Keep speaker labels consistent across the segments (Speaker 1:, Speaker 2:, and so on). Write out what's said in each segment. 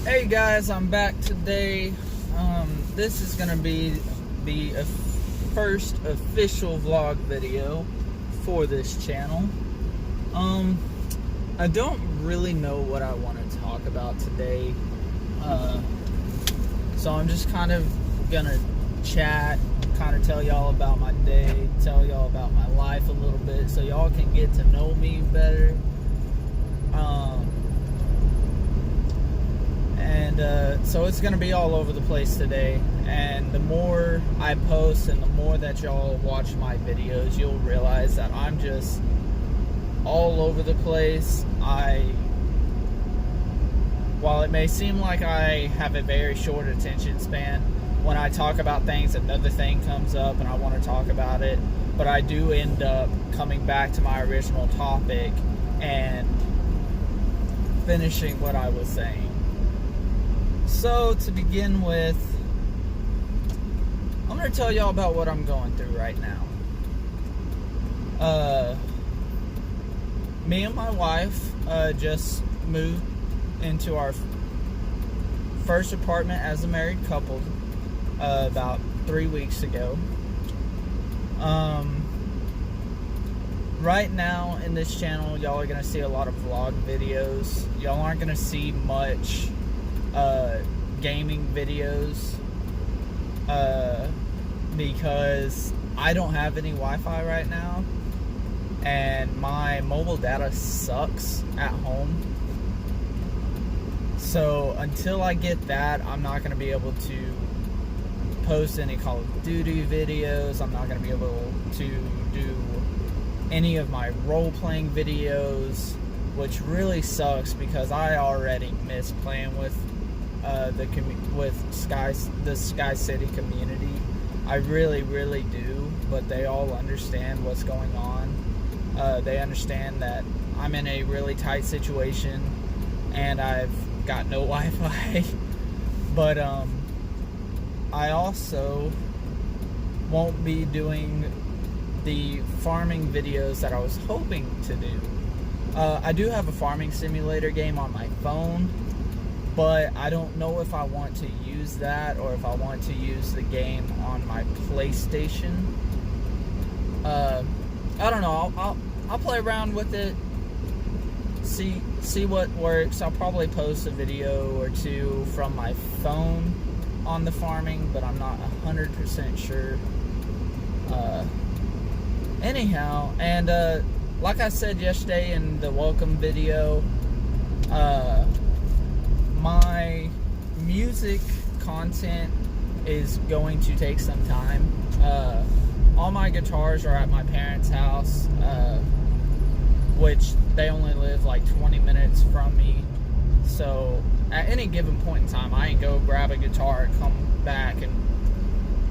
Speaker 1: Hey guys, I'm back today. This is gonna be the first official vlog video for this channel. I don't really know what I want to talk about today, so I'm just kind of gonna chat, kind of tell y'all about my day, tell y'all about my life a little bit, so y'all can get to know me better. So it's going to be all over the place today, and the more I post and the more that y'all watch my videos, you'll realize that I'm just all over the place. While it may seem like I have a very short attention span, when I talk about things, another thing comes up and I want to talk about it, but I do end up coming back to my original topic and finishing what I was saying. So, to begin with, I'm going to tell y'all about what I'm going through right now. Me and my wife just moved into our first apartment as a married couple about 3 weeks ago. Right now in this channel, y'all are going to see a lot of vlog videos. Y'all aren't going to see much gaming videos because I don't have any Wi-Fi right now and my mobile data sucks at home. So until I get that, I'm not going to be able to post any Call of Duty videos. I'm not going to be able to do any of my role-playing videos, which really sucks because I already miss playing with the Sky City community. I really do, but they all understand what's going on. They understand that I'm in a really tight situation and I've got no Wi-Fi. But I also won't be doing the farming videos that I was hoping to do. I do have a farming simulator game on my phone, but I don't know if I want to use that or if I want to use the game on my PlayStation. I don't know. I'll play around with it, see what works. I'll probably post a video or two from my phone on the farming, but I'm not 100% sure. Anyhow, and like I said yesterday in the welcome video, my music content is going to take some time. All my guitars are at my parents' house, which they only live like 20 minutes from me. So at any given point in time, I can go grab a guitar and come back and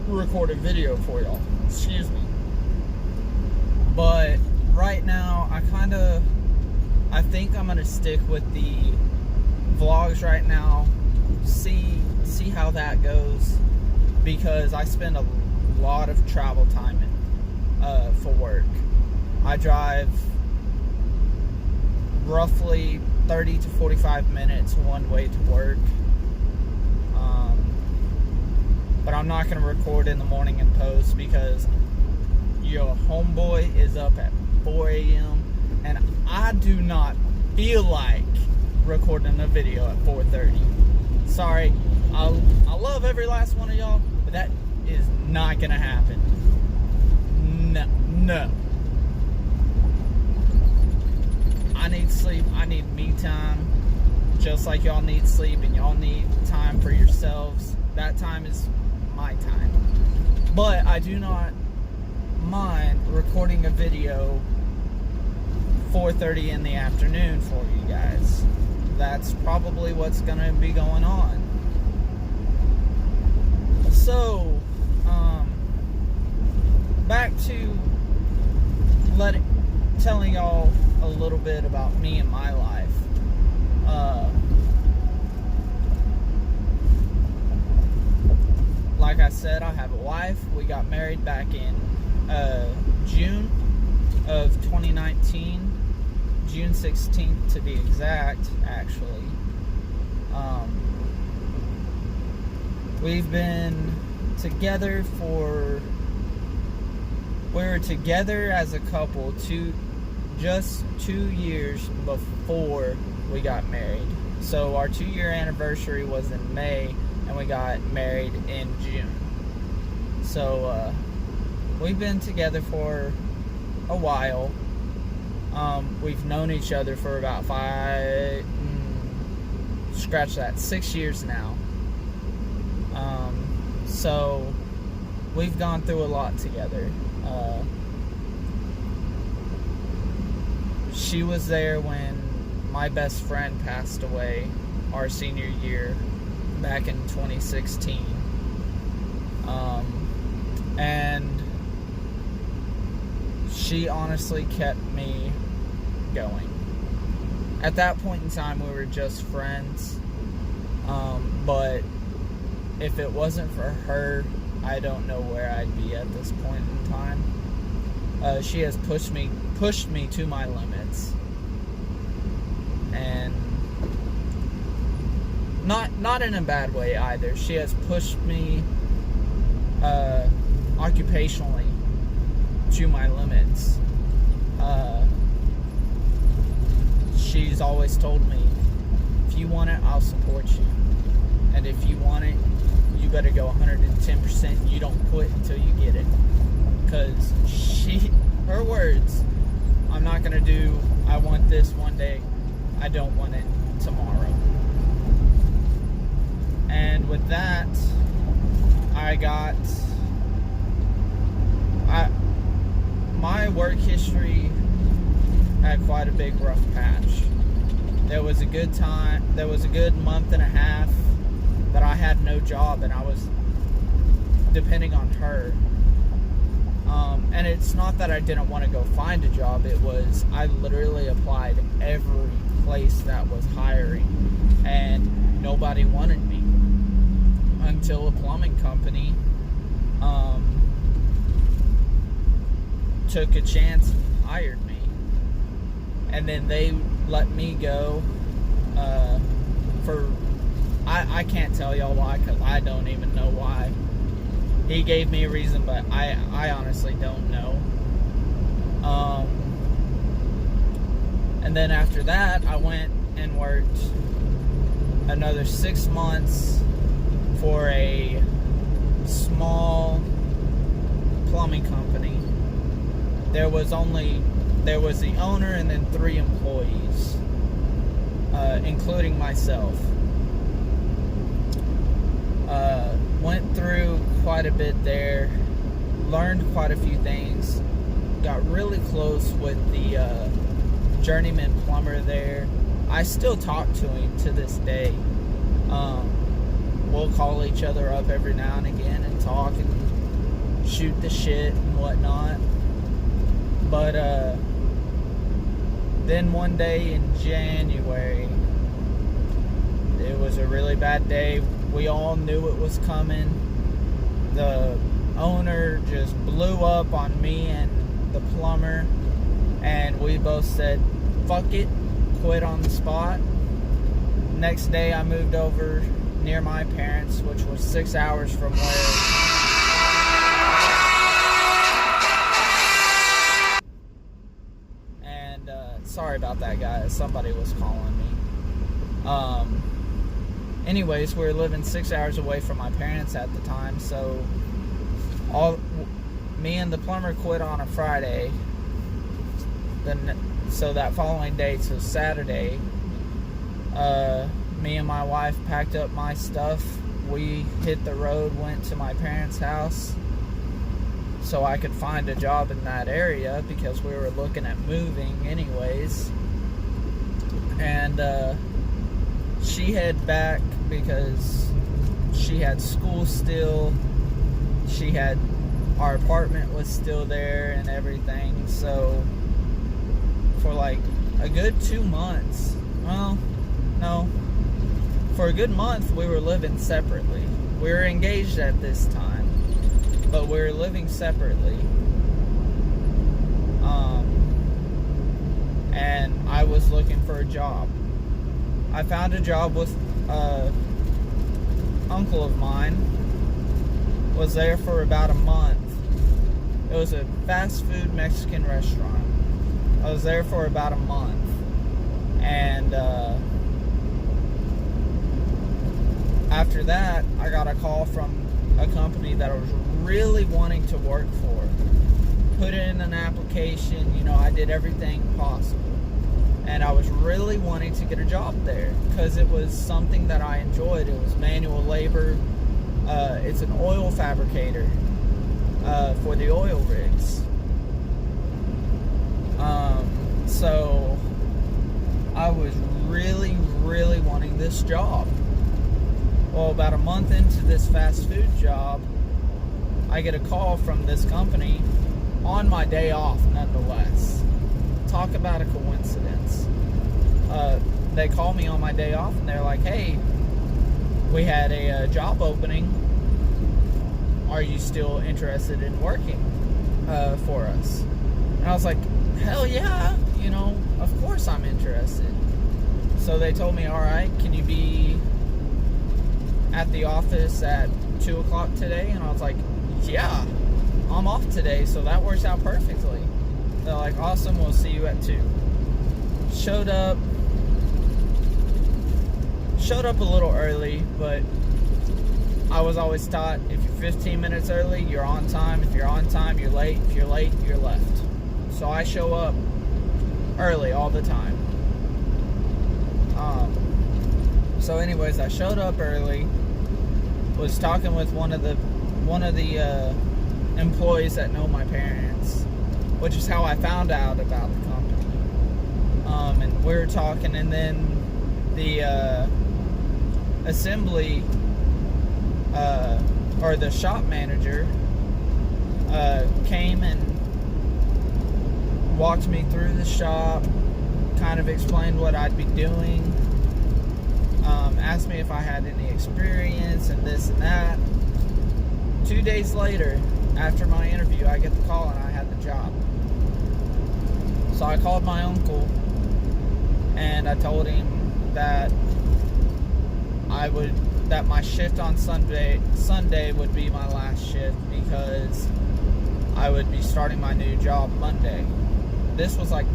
Speaker 1: record a video for y'all. Excuse me. But right now, I think I'm gonna stick with the vlogs right now. See how that goes, because I spend a lot of travel time for work. I drive roughly 30 to 45 minutes one way to work. But I'm not gonna record in the morning and post because your homeboy is up at 4 a.m. and I do not feel like recording a video at 4:30. Sorry, I love every last one of y'all, but that is not gonna happen. No. I need sleep. I need me time, just like y'all need sleep and y'all need time for yourselves. That time is my time. But I do not mind recording a video 4:30 in the afternoon for you guys. That's probably what's gonna be going on. So, back to telling y'all a little bit about me and my life. Like I said, I have a wife. We got married back in June of 2019, June 16th to be exact, actually. We've been together we were together as a couple just 2 years before we got married. So our 2-year anniversary was in May, and we got married in June. So we've been together for a while. We've known each other for about 6 years now. So we've gone through a lot together. She was there when my best friend passed away our senior year back in 2016. And she honestly kept me going. At that point in time, we were just friends. But if it wasn't for her, I don't know where I'd be at this point in time. She has pushed me to my limits, and not in a bad way either. She has pushed me occupationally to my limits. She's always told me, if you want it, I'll support you, and if you want it, you better go 110%. You don't quit until you get it. Because her words, I'm not going to do, I want this one day, I don't want it tomorrow. And with that, my work history had quite a big rough patch. There was a good month and a half that I had no job, and I was depending on her. And it's not that I didn't want to go find a job. It was, I literally applied every place that was hiring, and nobody wanted me until a plumbing company took a chance and hired me. And then they let me go I can't tell y'all why, because I don't even know why. He gave me a reason, but I honestly don't know. And then after that, I went and worked another 6 months for a small plumbing company. There was the owner and then 3 employees, including myself. Went through quite a bit there, learned quite a few things, got really close with the journeyman plumber there. I still talk to him to this day. We'll call each other up every now and again and talk and shoot the shit and whatnot. But then one day in January, it was a really bad day. We all knew it was coming. The owner just blew up on me and the plumber, and we both said, fuck it, quit on the spot. Next day I moved over near my parents, which was 6 hours from where... And sorry about that, guys. Somebody was calling me. Anyways, we were living 6 hours away from my parents at the time, so me and the plumber quit on a Friday. So that following day, so Saturday, me and my wife packed up my stuff. We hit the road, went to my parents' house so I could find a job in that area, because we were looking at moving anyways. And she headed back because she had school still. Our apartment was still there and everything. So for like a good 2 months, well, no, for a good month we were living separately. We were engaged at this time, but we were living separately. And I was looking for a job. I found a job with a uncle of mine was there for about a month. It was a fast food Mexican restaurant. I was there for about a month. And after that, I got a call from a company that I was really wanting to work for. Put in an application, I did everything possible. And I was really wanting to get a job there because it was something that I enjoyed. It was manual labor. It's an oil fabricator for the oil rigs. So I was really, really wanting this job. Well, about a month into this fast food job, I get a call from this company on my day off, nonetheless. Talk about a coincidence. They call me on my day off and they're like, hey, we had a job opening. Are you still interested in working for us? And I was like, hell yeah, of course I'm interested. So they told me, all right, can you be at the office at 2 o'clock today? And I was like, yeah, I'm off today, so that works out perfectly. They're like, awesome, we'll see you at 2. Showed up a little early, but I was always taught, if you're 15 minutes early, you're on time. If you're on time, you're late. If you're late, you're left. So I show up early all the time. So anyways, I showed up early, was talking with one of the employees that know my parents, which is how I found out about the company. And we were talking, and then the assembly or the shop manager came and walked me through the shop, kind of explained what I'd be doing, asked me if I had any experience and this and that. 2 days later, after my interview, I get the call and I had the job. So I called my uncle and I told him that that my shift on Sunday would be my last shift because I would be starting my new job Monday. This was like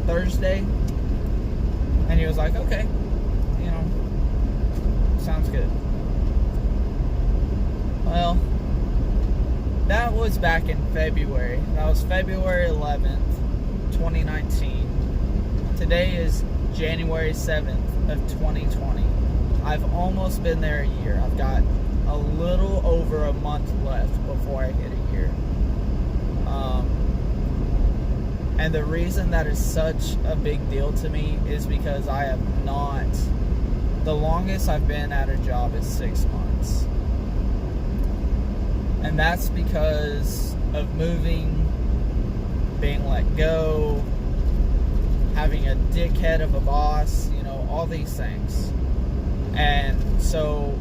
Speaker 1: Thursday, and he was like, okay, sounds good. Well, that was back in February. That was February 11th, 2019. Today is January 7th of 2020. I've almost been there a year. I've got a little over a month left before I hit a year. And the reason that is such a big deal to me is because I have not... The longest I've been at a job is 6 months. And that's because of moving, being let go, having a dickhead of a boss, all these things. And so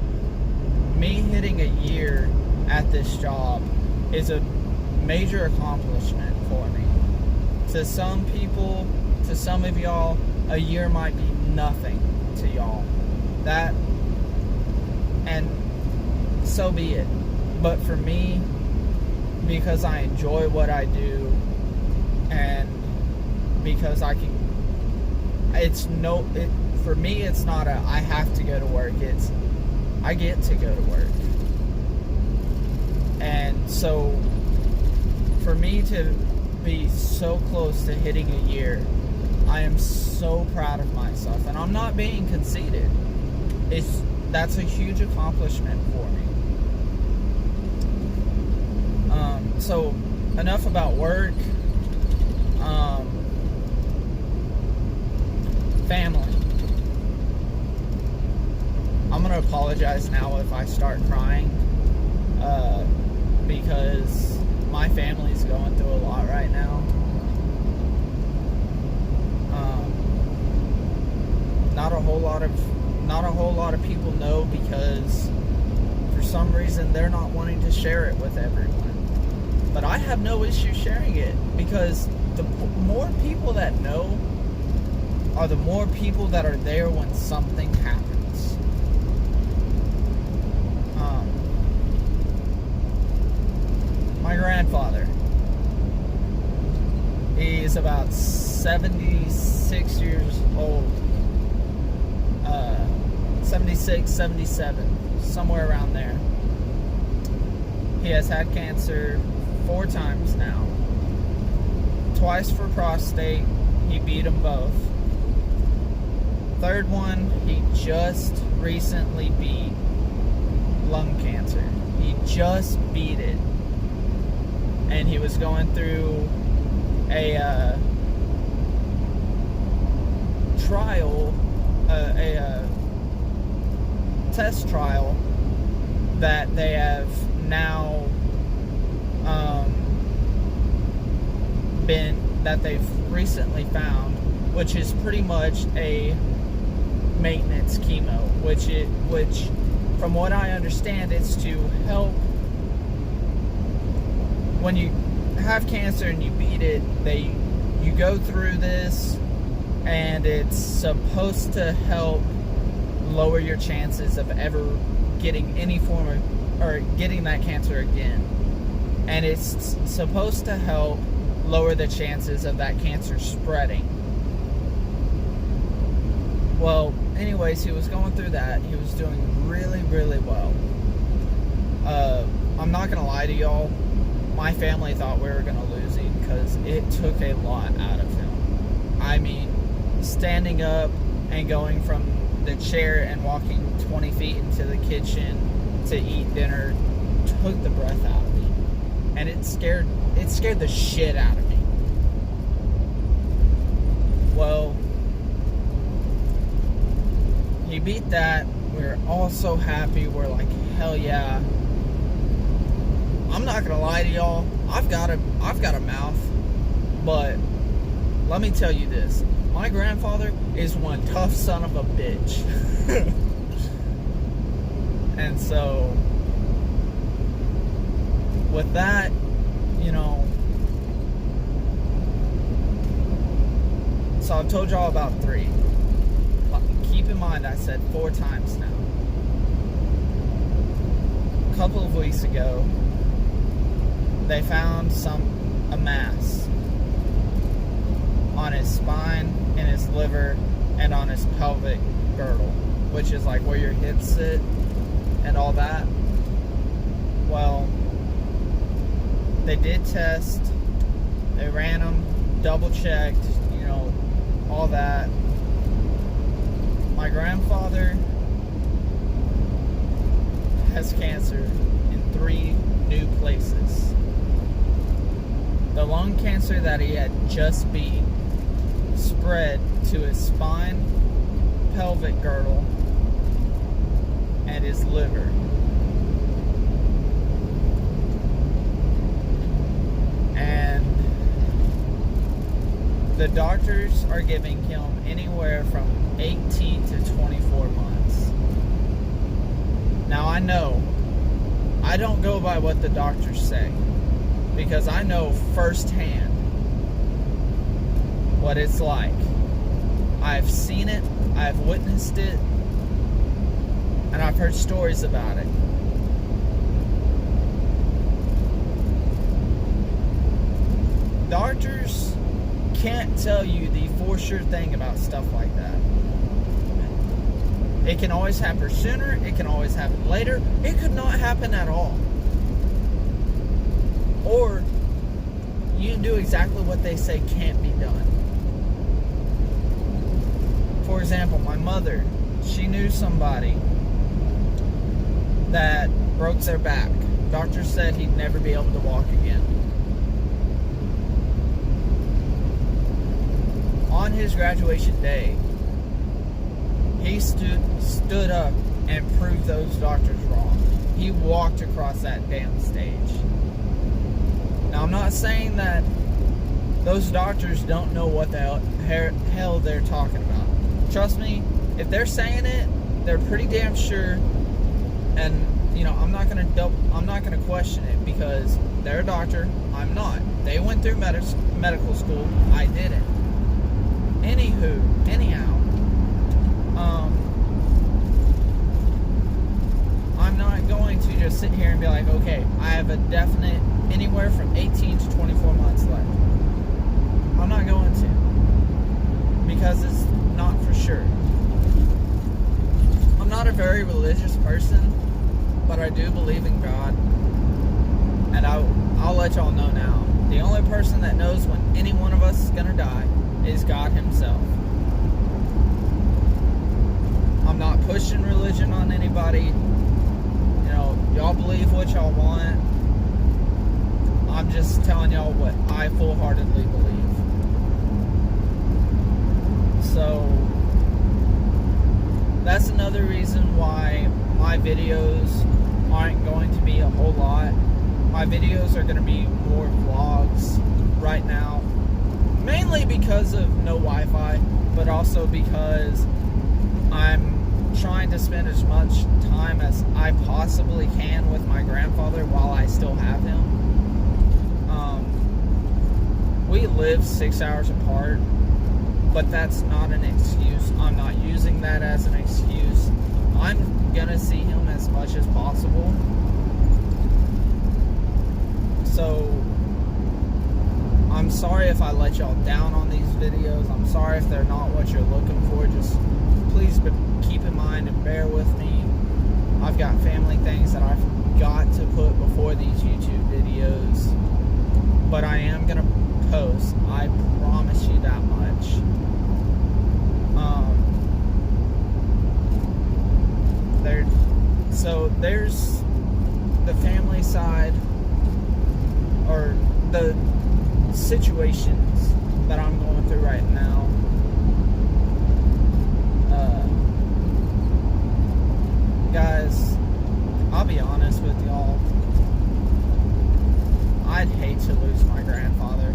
Speaker 1: me hitting a year at this job is a major accomplishment for me. To some people, to some of y'all, a year might be nothing to y'all. And so be it. But for me, because I enjoy what I do, and because for me, it's not I have to go to work. It's I get to go to work. And so for me to be so close to hitting a year, I am so proud of myself. And I'm not being conceited. That's a huge accomplishment for me. So enough about work. Family. I'm gonna apologize now if I start crying, because my family's going through a lot right now. Not a whole lot of people know, because for some reason they're not wanting to share it with everyone. But I have no issue sharing it, because the more people that know are the more people that are there when something happens. 76 years old. 76, 77, somewhere around there. He has had cancer 4 times now. Twice for prostate. He beat them both. Third one, he just recently beat lung cancer. He just beat it. And he was going through a trial, a test trial that they have now that they've recently found, which is pretty much a maintenance chemo, which from what I understand, it's to help when you have cancer and you beat it. You go through this, and it's supposed to help lower your chances of ever getting any form of, or getting that cancer again. And it's supposed to help lower the chances of that cancer spreading. Well, anyways, he was going through that. He was doing really, really well. I'm not gonna lie to y'all, my family thought we were gonna lose him because it took a lot out of him. I mean, standing up and going from the chair and walking 20 feet into the kitchen to eat dinner took the breath out of me, and it scared the shit out of me. Well, he beat that. We're all so happy. We're like, hell yeah. I'm not gonna lie to y'all, I've got a mouth, but let me tell you this. My grandfather is one tough son of a bitch. And so, with that, so I've told y'all about 3. Keep in mind, I said 4 times now. A couple of weeks ago, they found a mass on his spine, in his liver, and on his pelvic girdle, which is like where your hips sit and all that. Well, they did test, they ran them, double checked, all that. My grandfather has cancer in 3 new places. The lung cancer that he had just beat spread to his spine, pelvic girdle, and his liver. And the doctors are giving him anywhere from 18 to 24 months. Now I know, I don't go by what the doctors say, because I know firsthand what it's like. I've seen it, I've witnessed it, and I've heard stories about it. Doctors can't tell you the for sure thing about stuff like that. It can always happen sooner, it can always happen later, it could not happen at all. Or you can do exactly what they say can't be done. For example, my mother, she knew somebody that broke their back. Doctors said he'd never be able to walk again. On his graduation day, he stood up and proved those doctors wrong. He walked across that damn stage. Now, I'm not saying that those doctors don't know what the hell they're talking about. Trust me, if they're saying it, they're pretty damn sure. And I'm not gonna question it, because they're a doctor. I'm not. They went through medical school. I didn't. Anyhow, I'm not going to just sit here and be like, okay, I have a definite anywhere from 18 to 24 months left. I'm not going to. because it's not for sure. I'm not a very religious person, but I do believe in God. And I'll let y'all know now. The only person that knows when any one of us is going to die is God himself. I'm not pushing religion on anybody. You know, y'all believe what y'all want. I'm just telling y'all what I full-heartedly believe. So, that's another reason why my videos aren't going to be a whole lot. My videos are going to be more vlogs right now. Mainly because of no Wi-Fi, but also because I'm trying to spend as much time as I possibly can with my grandfather while I still have him. We live 6 hours apart, but that's not an excuse. I'm not using that as an excuse. I'm gonna see him as much as possible. So, I'm sorry if I let y'all down on these videos. I'm sorry if they're not what you're looking for. Just please keep in mind and bear with me. I've got family things that I've got to put before these YouTube videos. But I am going to post. I promise you that much. So there's the family side, or the situations that I'm going through right now. Guys, I'll be honest with y'all. I'd hate to lose my grandfather.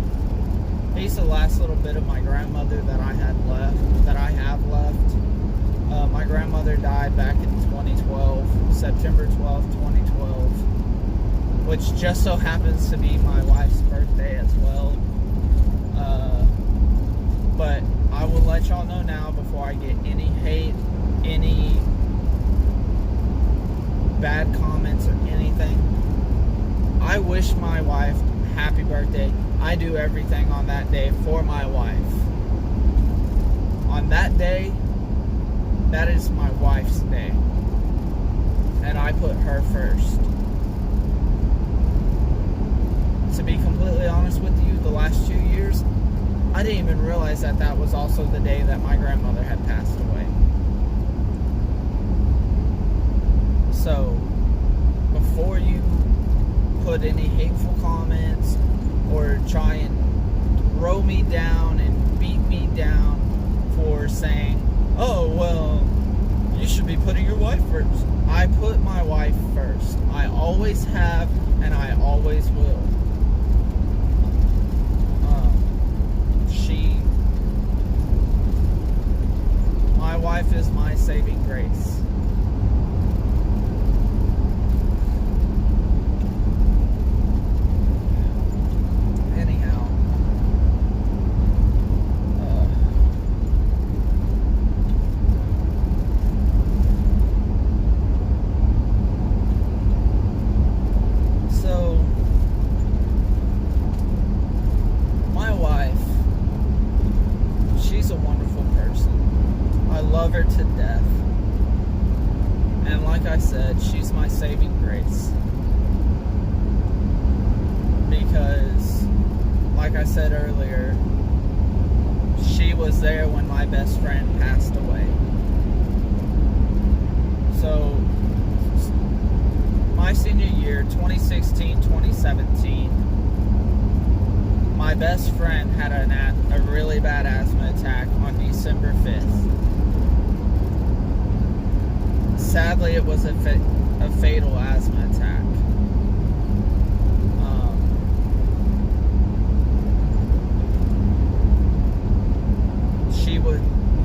Speaker 1: He's the last little bit of my grandmother that I have left. My grandmother died back in 2012, September 12th, 2012, which just so happens to be my wife's birthday as well. But I will let y'all know now before I get any hate, any bad comments or anything. I wish my wife happy birthday. I do everything on that day for my wife. On that day, that is my wife's day. And I put her first. To be completely honest with you, the last 2 years, I didn't even realize that that was also the day that my grandmother had passed away. So, before you put any hateful comments or try and throw me down and beat me down for saying, oh, well, you should be putting your wife first. I put my wife first. I always have, and I always will. My wife is my saving grace. Her to death, and like I said, she's my saving grace, because like I said earlier, she was there when my best friend passed away. So my senior year, 2016-2017, my best friend had a really bad asthma attack on December 5th. Sadly, it was a fatal asthma attack.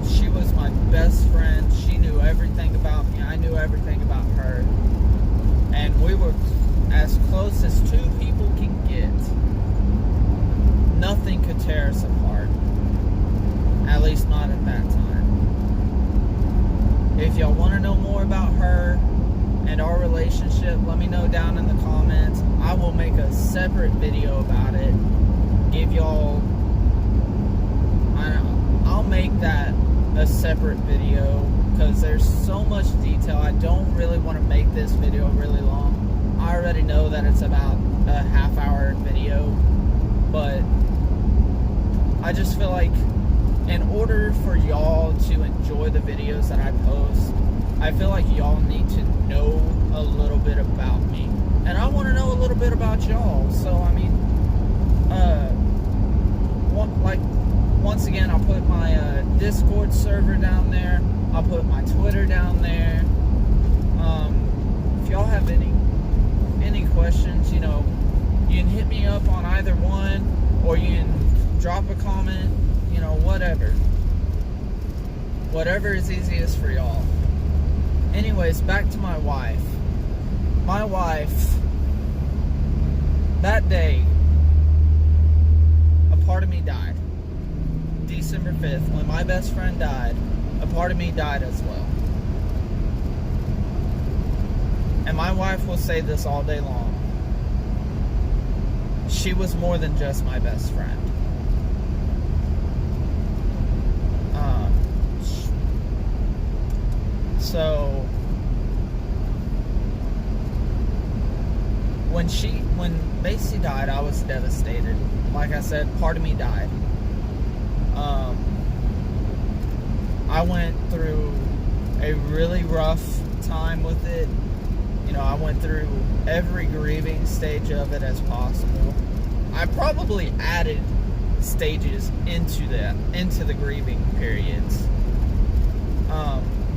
Speaker 1: She was my best friend. She knew everything about me. I knew everything about her. And we were as close as two people can get. Nothing could tear us apart. At least not at that time. If y'all want to know more about her and our relationship, let me know down in the comments. I will make a separate video about it. Give y'all, I'll make that a separate video because there's so much detail. I don't really want to make this video really long. I already know that it's about a half-hour video, but I just feel like in order for y'all to enjoy the videos that I post, I feel like y'all need to know a little bit about me. And I want to know a little bit about y'all. So, I mean, once again, I'll put my Discord server down there. I'll put my Twitter down there. If y'all have any questions, you know, you can hit me up on either one, or you can drop a comment, you know, whatever. Whatever is easiest for y'all. Anyways, back to my wife. My wife, that day, a part of me died. December 5th, when my best friend died, a part of me died as well. And my wife will say this all day long. She was more than just my best friend. So when Macy died, I was devastated. Like I said, part of me died. I went through a really rough time with it. You know, I went through every grieving stage of it as possible. I probably added stages into the grieving periods.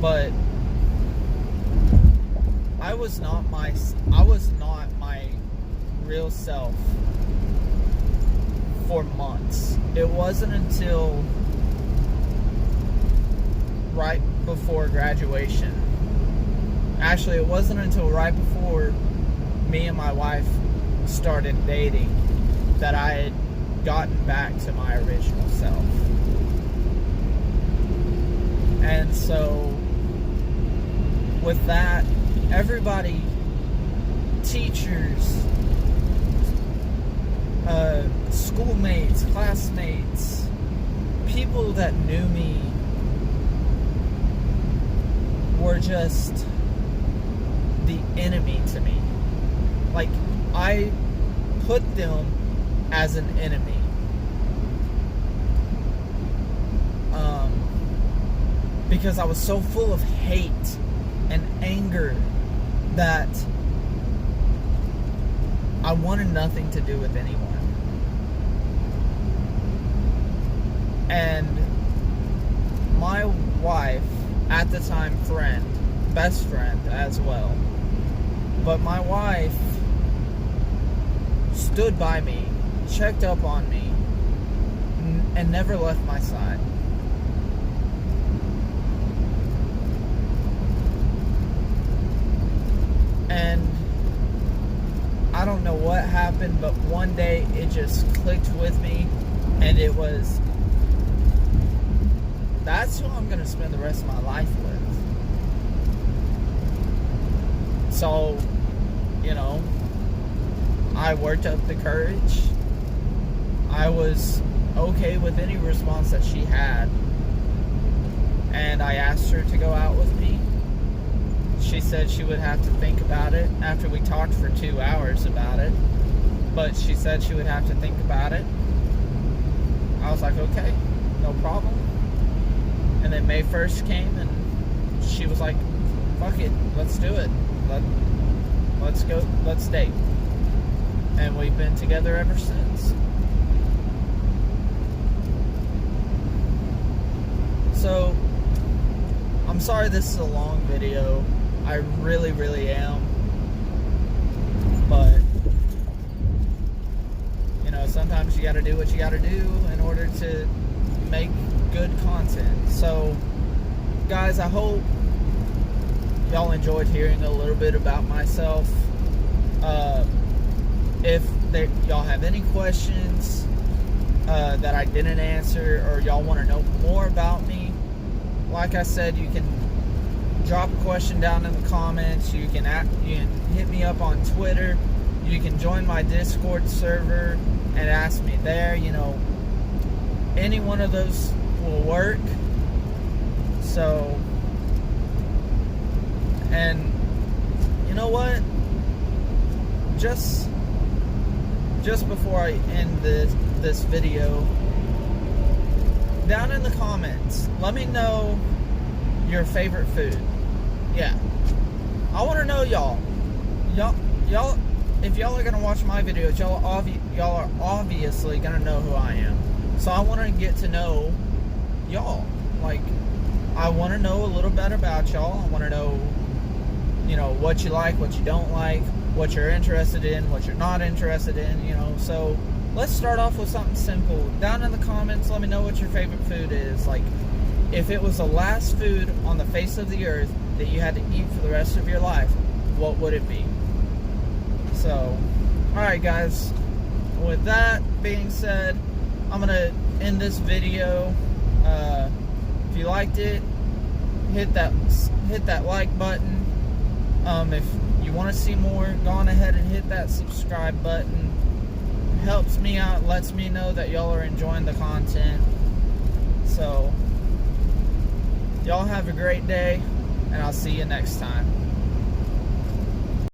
Speaker 1: But I was not my real self for months. It wasn't until right before graduation. Actually, it wasn't until right before me and my wife started dating that I had gotten back to my original self. And so, with that, everybody, teachers, schoolmates, classmates, people that knew me were just the enemy to me. Like, I put them as an enemy. Because I was so full of hate and anger that I wanted nothing to do with anyone. And my wife, at the time friend, best friend as well, but my wife stood by me, checked up on me, and never left my side. And I don't know what happened, but one day it just clicked with me, and it was, that's who I'm going to spend the rest of my life with. So, you know, I worked up the courage. I was okay with any response that she had. And I asked her to go out with me. She said she would have to think about it after we talked for 2 hours about it. But she said she would have to think about it. I was like, okay, no problem. And then May 1st came and she was like, fuck it, let's do it. Let's go, let's date. And we've been together ever since. So, I'm sorry this is a long video. I really, really am. But, you know, sometimes you gotta do what you gotta do in order to make good content. So, guys, I hope y'all enjoyed hearing a little bit about myself. If y'all have any questions that I didn't answer, or y'all want to know more about me, like I said, you can drop a question down in the comments. You can hit me up on Twitter. You can join my Discord server and ask me there. You know, any one of those will work. So, and you know what? Just before I end this video, down in the comments, let me know your favorite food. Yeah, I want to know y'all, if y'all are gonna watch my videos, y'all are obviously gonna know who I am. So I want to get to know y'all. Like, I want to know a little bit about y'all. I want to know, what you like, what you don't like, what you're interested in, what you're not interested in, So let's start off with something simple. Down in the comments, let me know what your favorite food is. Like, if it was the last food on the face of the earth that you had to eat for the rest of your life, what would it be? So, alright guys, with that being said, I'm going to end this video. If you liked it, hit that like button. If you want to see more, go on ahead and hit that subscribe button. It helps me out, lets me know that y'all are enjoying the content. So, y'all have a great day, and I'll see you next time.